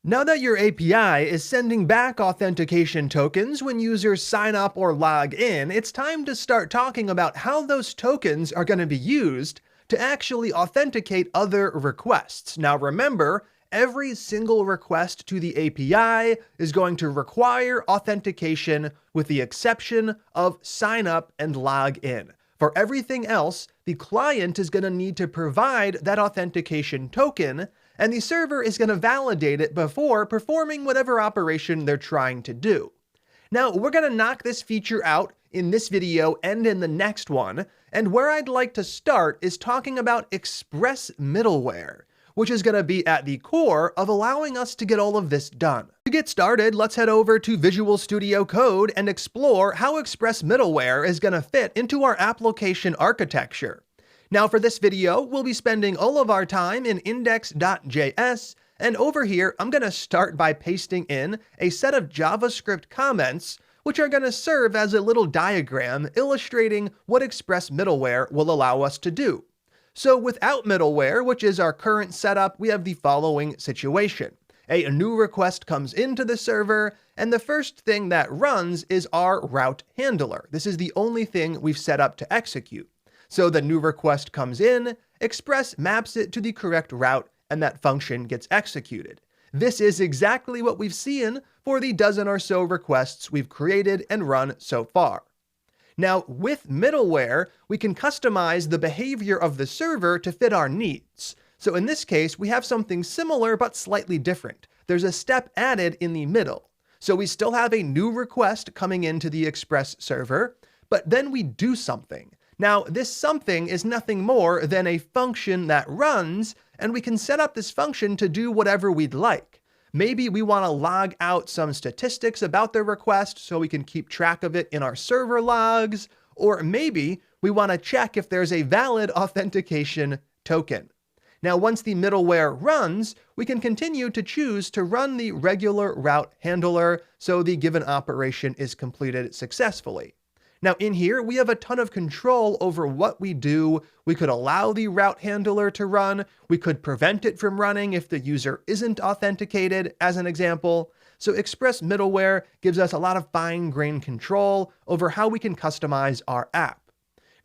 Now that your API is sending back authentication tokens when users sign up or log in, it's time to start talking about how those tokens are going to be used to actually authenticate other requests. Now remember, every single request to the API is going to require authentication with the exception of sign up and log in. For everything else, the client is going to need to provide that authentication token, and the server is going to validate it before performing whatever operation they're trying to do. Now, we're going to knock this feature out in this video and in the next one, and where I'd like to start is talking about Express Middleware, which is going to be at the core of allowing us to get all of this done. To get started, let's head over to Visual Studio Code and explore how Express Middleware is going to fit into our application architecture. Now for this video, we'll be spending all of our time in index.js, and over here, I'm going to start by pasting in a set of JavaScript comments, which are going to serve as a little diagram illustrating what Express Middleware will allow us to do. So without middleware, which is our current setup, we have the following situation. A new request comes into the server, and the first thing that runs is our route handler. This is the only thing we've set up to execute. So the new request comes in, Express maps it to the correct route, and that function gets executed. This is exactly what we've seen for the dozen or so requests we've created and run so far. Now, with middleware, we can customize the behavior of the server to fit our needs. So in this case, we have something similar but slightly different. There's a step added in the middle. So we still have a new request coming into the Express server, but then we do something. Now, this something is nothing more than a function that runs, and we can set up this function to do whatever we'd like. Maybe we want to log out some statistics about the request so we can keep track of it in our server logs, or maybe we want to check if there's a valid authentication token. Now, once the middleware runs, we can continue to choose to run the regular route handler so the given operation is completed successfully. Now in here, we have a ton of control over what we do. We could allow the route handler to run. We could prevent it from running if the user isn't authenticated, as an example. So Express Middleware gives us a lot of fine-grained control over how we can customize our app.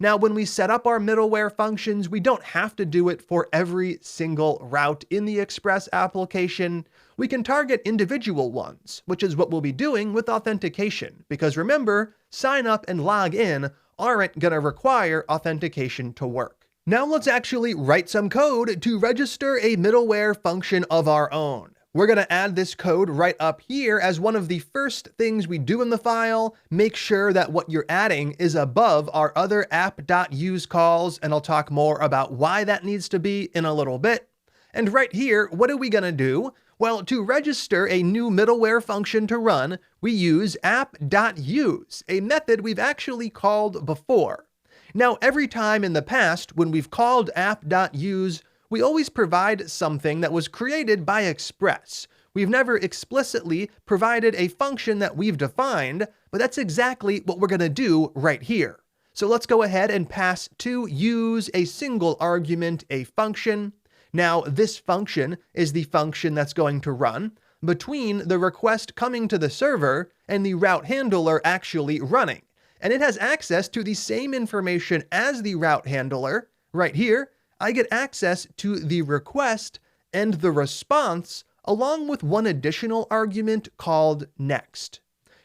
Now, when we set up our middleware functions, we don't have to do it for every single route in the Express application. We can target individual ones, which is what we'll be doing with authentication, because remember, sign up and log in aren't going to require authentication to work. Now let's actually write some code to register a middleware function of our own. We're going to add this code right up here as one of the first things we do in the file. Make sure that what you're adding is above our other app.use calls, and I'll talk more about why that needs to be in a little bit. And right here, what are we going to do? Well, to register a new middleware function to run, we use app.use, a method we've actually called before. Now, every time in the past when we've called app.use, we always provide something that was created by Express. We've never explicitly provided a function that we've defined, but that's exactly what we're going to do right here. So let's go ahead and pass to use a single argument, a function. Now, this function is the function that's going to run between the request coming to the server and the route handler actually running. And it has access to the same information as the route handler. Right here, I get access to the request and the response along with one additional argument called next.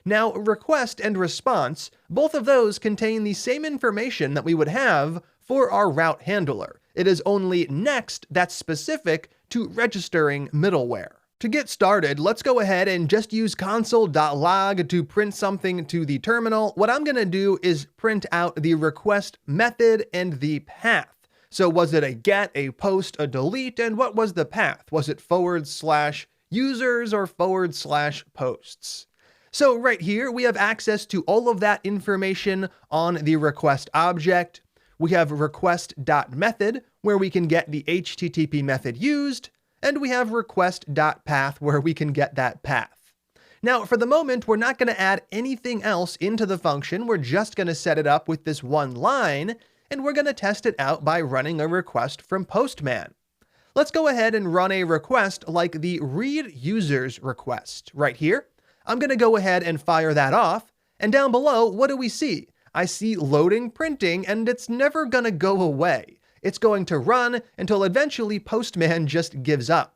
Now, request and response, both of those contain the same information that we would have for our route handler. It is only next that's specific to registering middleware. To get started, let's go ahead and just use console.log to print something to the terminal. What I'm going to do is print out the request method and the path. So was it a get, a post, a delete, and what was the path? Was it /users or /posts? So right here, we have access to all of that information on the request object. We have request.method, where we can get the HTTP method used, and we have request.path, where we can get that path. Now, for the moment, we're not going to add anything else into the function. We're just going to set it up with this one line, and we're going to test it out by running a request from Postman. Let's go ahead and run a request like the read users request right here. I'm going to go ahead and fire that off. And down below, what do we see? I see loading printing, and it's never going to go away. It's going to run until eventually Postman just gives up.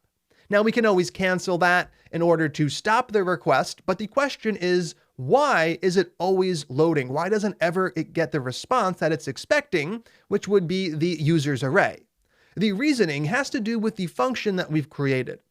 Now we can always cancel that in order to stop the request, but the question is, why is it always loading? Why doesn't ever it get the response that it's expecting, which would be the user's array? The reasoning has to do with the function that we've created.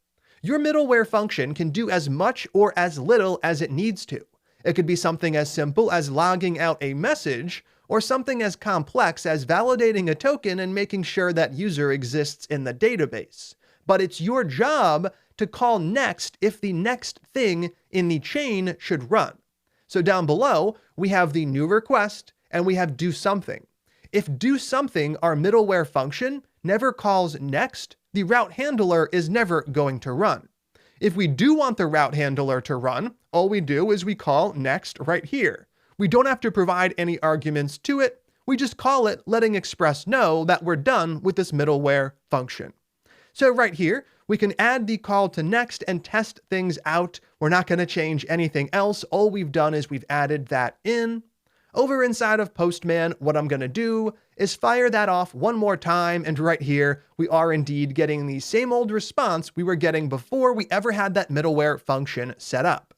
Your middleware function can do as much or as little as it needs to. It could be something as simple as logging out a message, or something as complex as validating a token and making sure that user exists in the database. But it's your job to call next if the next thing in the chain should run. So down below, we have the new request and we have do something. If do something, our middleware function, never calls next, the route handler is never going to run. If we do want the route handler to run, all we do is we call next right here. We don't have to provide any arguments to it. We just call it, letting Express know that we're done with this middleware function. So right here, we can add the call to next and test things out. We're not going to change anything else. All we've done is we've added that in. Over inside of Postman, what I'm going to do is fire that off one more time, and right here, we are indeed getting the same old response we were getting before we ever had that middleware function set up.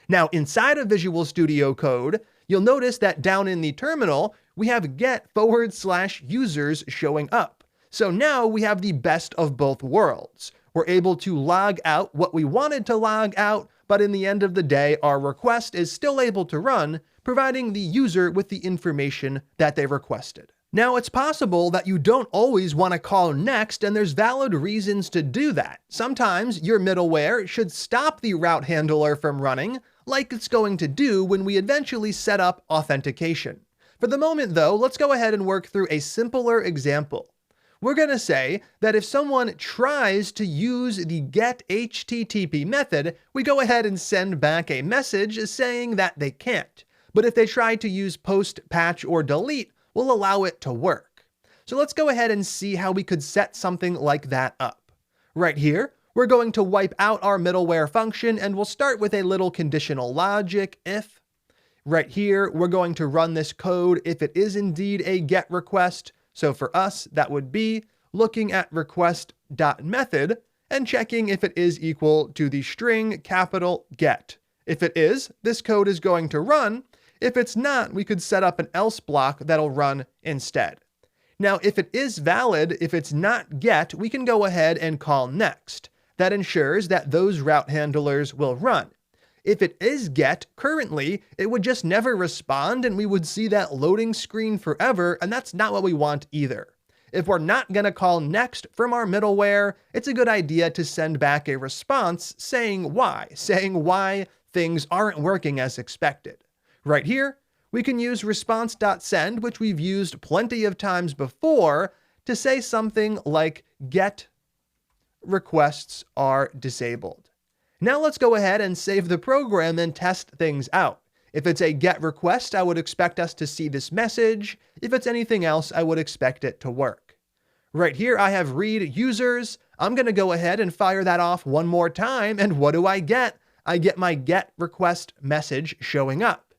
Now, inside of Visual Studio Code, you'll notice that down in the terminal, we have get/users showing up. So now we have the best of both worlds. We're able to log out what we wanted to log out, but in the end of the day, our request is still able to run, providing the user with the information that they requested. Now, it's possible that you don't always want to call next, and there's valid reasons to do that. Sometimes your middleware should stop the route handler from running, like it's going to do when we eventually set up authentication. For the moment, though, let's go ahead and work through a simpler example. We're going to say that if someone tries to use the getHTTP method, we go ahead and send back a message saying that they can't. But if they try to use post, patch, or delete, we'll allow it to work. So let's go ahead and see how we could set something like that up. Right here, we're going to wipe out our middleware function, and we'll start with a little conditional logic if. Right here, we're going to run this code if it is indeed a GET request. So for us, that would be looking at request.method and checking if it is equal to the string capital get. If it is, this code is going to run. If it's not, we could set up an else block that'll run instead. Now, if it is valid, if it's not get, we can go ahead and call next. That ensures that those route handlers will run. If it is get, currently, it would just never respond and we would see that loading screen forever, and that's not what we want either. If we're not going to call next from our middleware, it's a good idea to send back a response saying why things aren't working as expected. Right here, we can use response.send, which we've used plenty of times before, to say something like get requests are disabled. Now let's go ahead and save the program and test things out. If it's a GET request, I would expect us to see this message. If it's anything else, I would expect it to work. Right here, I have read users. I'm going to go ahead and fire that off one more time, and what do I get? I get my GET request message showing up.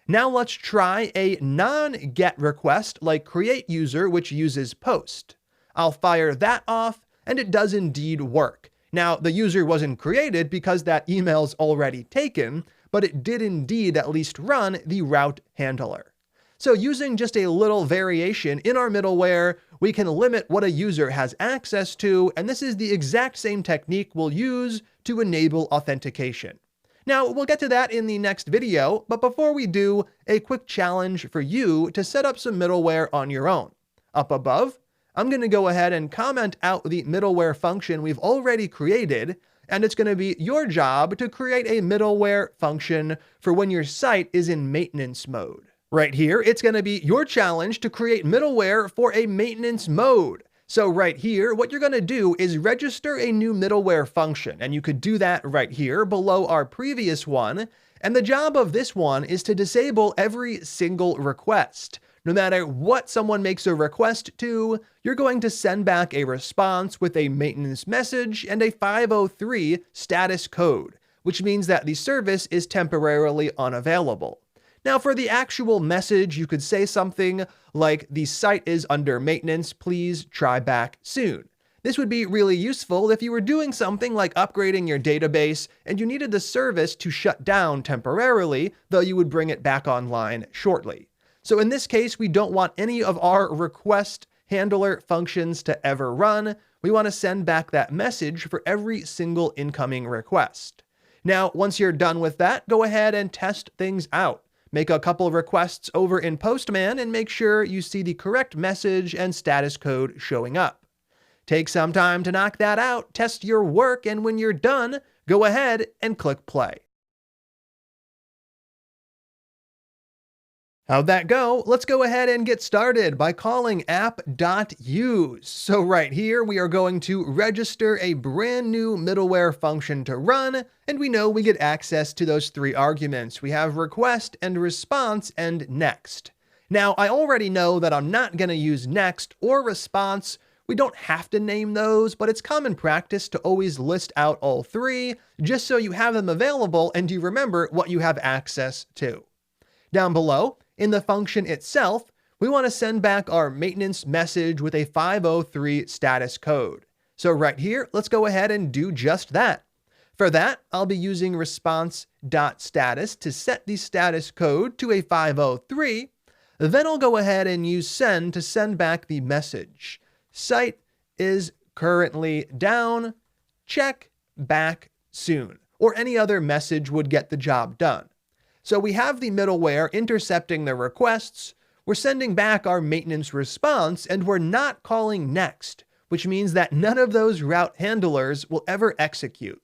Now let's try a non-GET request like create user, which uses post. I'll fire that off, and it does indeed work. Now, the user wasn't created because that email's already taken, but it did indeed at least run the route handler. So using just a little variation in our middleware, we can limit what a user has access to, and this is the exact same technique we'll use to enable authentication. Now, we'll get to that in the next video, but before we do, a quick challenge for you to set up some middleware on your own. Up above, I'm going to go ahead and comment out the middleware function we've already created, and it's going to be your job to create a middleware function for when your site is in maintenance mode. Right here, it's going to be your challenge to create middleware for a maintenance mode. So right here, what you're going to do is register a new middleware function, and you could do that right here below our previous one. And the job of this one is to disable every single request. No matter what someone makes a request to, you're going to send back a response with a maintenance message and a 503 status code, which means that the service is temporarily unavailable. Now, for the actual message, you could say something like, "The site is under maintenance, please try back soon." This would be really useful if you were doing something like upgrading your database and you needed the service to shut down temporarily, though you would bring it back online shortly. So in this case, we don't want any of our request handler functions to ever run. We want to send back that message for every single incoming request. Now, once you're done with that, go ahead and test things out. Make a couple of requests over in Postman and make sure you see the correct message and status code showing up. Take some time to knock that out, test your work, and when you're done, go ahead and click play. How'd that go? Let's go ahead and get started by calling app.use. So right here, we are going to register a brand new middleware function to run, and we know we get access to those three arguments. We have request and response and next. Now, I already know that I'm not going to use next or response. We don't have to name those, but it's common practice to always list out all three, just so you have them available and you remember what you have access to. Down below, in the function itself, we want to send back our maintenance message with a 503 status code. So right here, let's go ahead and do just that. For that, I'll be using response.status to set the status code to a 503. Then I'll go ahead and use send to send back the message. Site is currently down. Check back soon. Or any other message would get the job done. So we have the middleware intercepting the requests, we're sending back our maintenance response, and we're not calling next, which means that none of those route handlers will ever execute.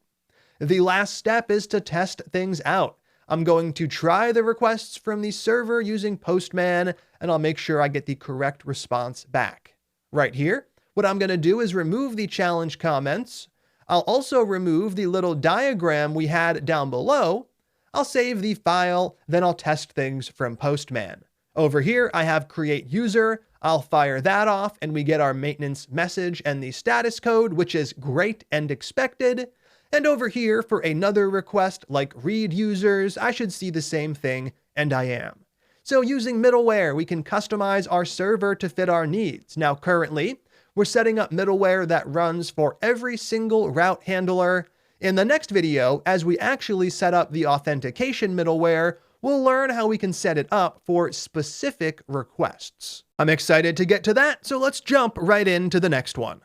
The last step is to test things out. I'm going to try the requests from the server using Postman, and I'll make sure I get the correct response back. Right here, what I'm going to do is remove the challenge comments. I'll also remove the little diagram we had down below. I'll save the file, then I'll test things from Postman. Over here, I have create user. I'll fire that off and we get our maintenance message and the status code, which is great and expected. And over here, for another request like read users, I should see the same thing, and I am. So using middleware, we can customize our server to fit our needs. Now currently, we're setting up middleware that runs for every single route handler. In the next video, as we actually set up the authentication middleware, we'll learn how we can set it up for specific requests. I'm excited to get to that, so let's jump right into the next one.